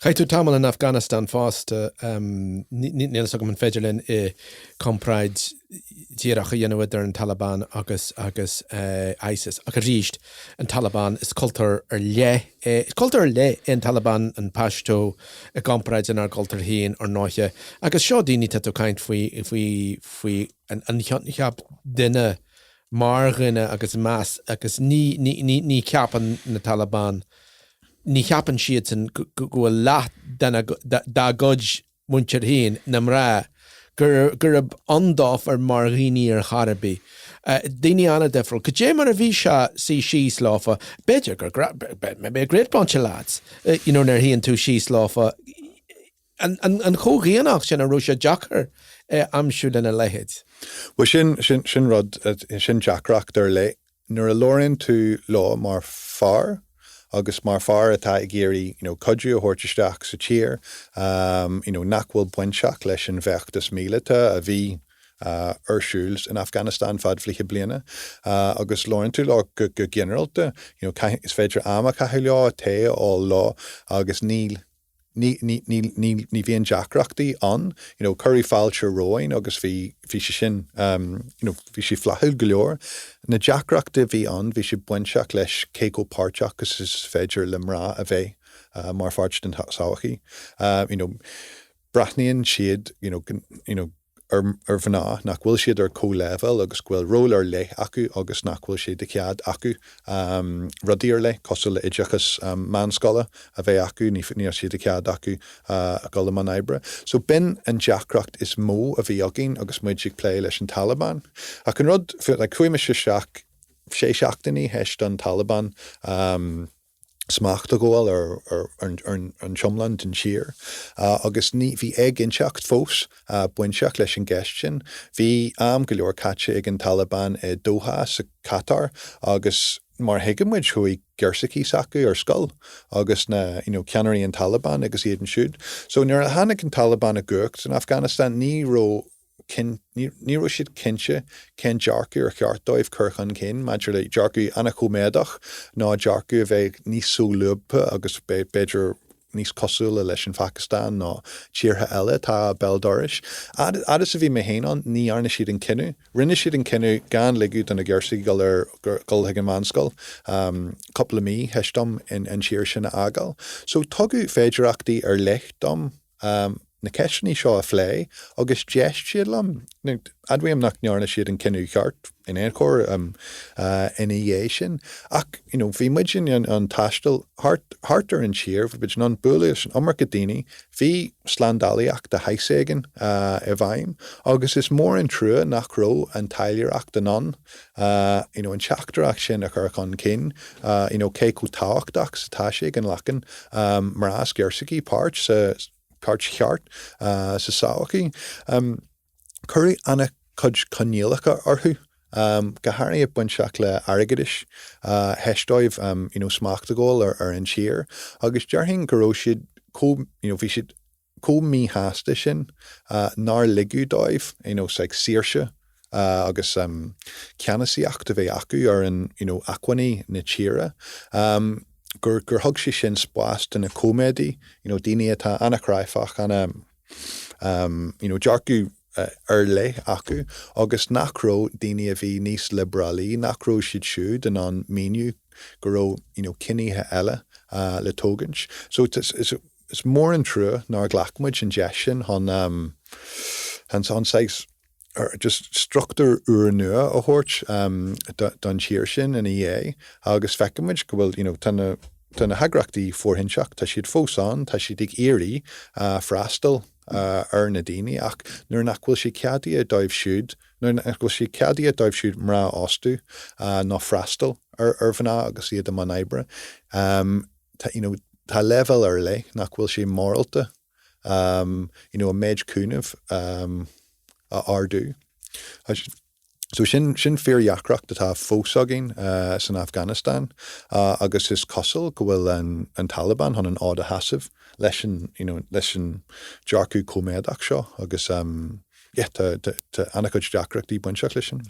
Chaitú tamil in Afghanistan fásta níl so go an féidirlinn I compraid tíach a dhéanamh ar an Taliban agus ISIS ach a ríist an Taliban is cultar ar le an Taliban an Pashto a compraid an ar cultar híon ar náithe agus seo daoine tú caint faoi an cheap duine marghine agus más agus ní ceapan na Taliban ní cheapan siad san go leat da gudj muintir hín nam rá gur andáf ar marghine ar charabi. Daoine anna defriil. Could dé mar a bhí sí síos láfa, beidir gur be a great bunch of lads, nar híon tú síos láfa. An chóghéanach sin a rúise Jackar amsúil in a lehéid. Well, sin rud sin Jackrach der le, nuair a lórin tú lá mar far, agus mar far atá I géirí, codú a hortisteach sa tír, nachhfuil buinseach leis an bheachtas míleta a bhí arsúils in Afghanistan fad fliche bliana, agus lórin tú lá go generalte, is féidir ama caithú lá té ó lá agus níl ní bhíon Jackrachtaí an, curry fáilte roin agus bhí sin, bhí si flathúil go leor. Na Jackrachta bhí an, bhí si buinseach leis céco páirteach agus is féidir limrá a bheith mar fáirt den sáhachaí. Brathnaíonn siad, ar bhná nach bhfuil siad ar co-level agus bhfuil ról ar le acu agus nach bhfuil siad de cead acu rudaí ar le cosúil le ideachas manscola a bheith acu ní siad de cead acu a gola man éibre. So bin an Jackracht is mó a bhí agin agus muid siad lé leis an Taliban. Ac an rud chuime sé seachtaí heist an Taliban smacht goil ar an Chumland an Tír. Agus ní bhí ag inseacht fós buinseach leis an gceistin. Bhí am go leor caite ag an Taliban Doha sa Qatar agus mar hiigemuid chuig geirsaí sacu ar scoil agus na ceanirí an Taliban agus iad an siúd. So nuair a tháinig an Taliban a gcucht in Afghanistan ní ró siad cinse cén dearcu ar cheartdóibh curchan cin, maidir le dearcu anna choméadach ná dearcu a bheith níos súlúbpa agus beidir níos cosúla leis an Pakistan ná tíortha eile tá beldáris. Adas a bhí mé héanán ní arna siad an cinú. Rinne siad an cinú gan ligú don na geirsaí gul ag an manscoil, coppla mí heistom in tíir sin agal. So tugu féidirachtaí ar lechtdom na ceisní seo a phlé, agus deist siad lam. Adhuiam nach nearna siad an cinú cheart in écóir in dhé sin. Ach, bhí muid sin an taistil hartar an tír, bid an búla an omar go daoine, bhí slandálaíach de heiségan I bhaim, agus is mór an trua nach ró an tailireach den an an teachtarach sin a chuchan cin, cé go táhachtach sa táisig an lachan mar as geirsaí páirt sa páirt cheart sa sáhachaí. Curí anna cud coníalacha orthú, go háirí a buinseach le airgeadis, heistóibh smachtagóil ar an tír, agus dearthainn go raibh siad bhí siad mí háasta sin nar ligúdóibh, saoirse agus ceanasíocht a bheith acu ar an acquaní na tíre. Gur thug sí sin spáist in na comédí, daoine atá anna craifach anna dearcu ar le acu, agus nach ró daoine a bhí níos liberálí, nach ró siad siúd in an míniu go raibh ciníthe eile le tógans. So it's mór an trua nar ghlachmuid an deis sin han saigh just structar uair nua a thuirt don tíir sin in dhé, agus feicimiid go bhfuil tanna hagrachtaí fórhinseach tá siad fósán, tá siad ag éirí freastal ar na daoine, ach nuair nach bhfuil si ceadaí a dóibh siúd, mrá ástú ná freastal ar bhanna agus iad am an éibre. Tá level ar le nach bhfuil si móralta, a méid cúnamh a ardú. So sin fear Jackracht atá fósagin san Afghanistan, agus is cosol go bhfuil an Taliban han an áda hasamh leis an dearcu coméadach seo, agus tá anna chud Jackracht í buinseach lei sin.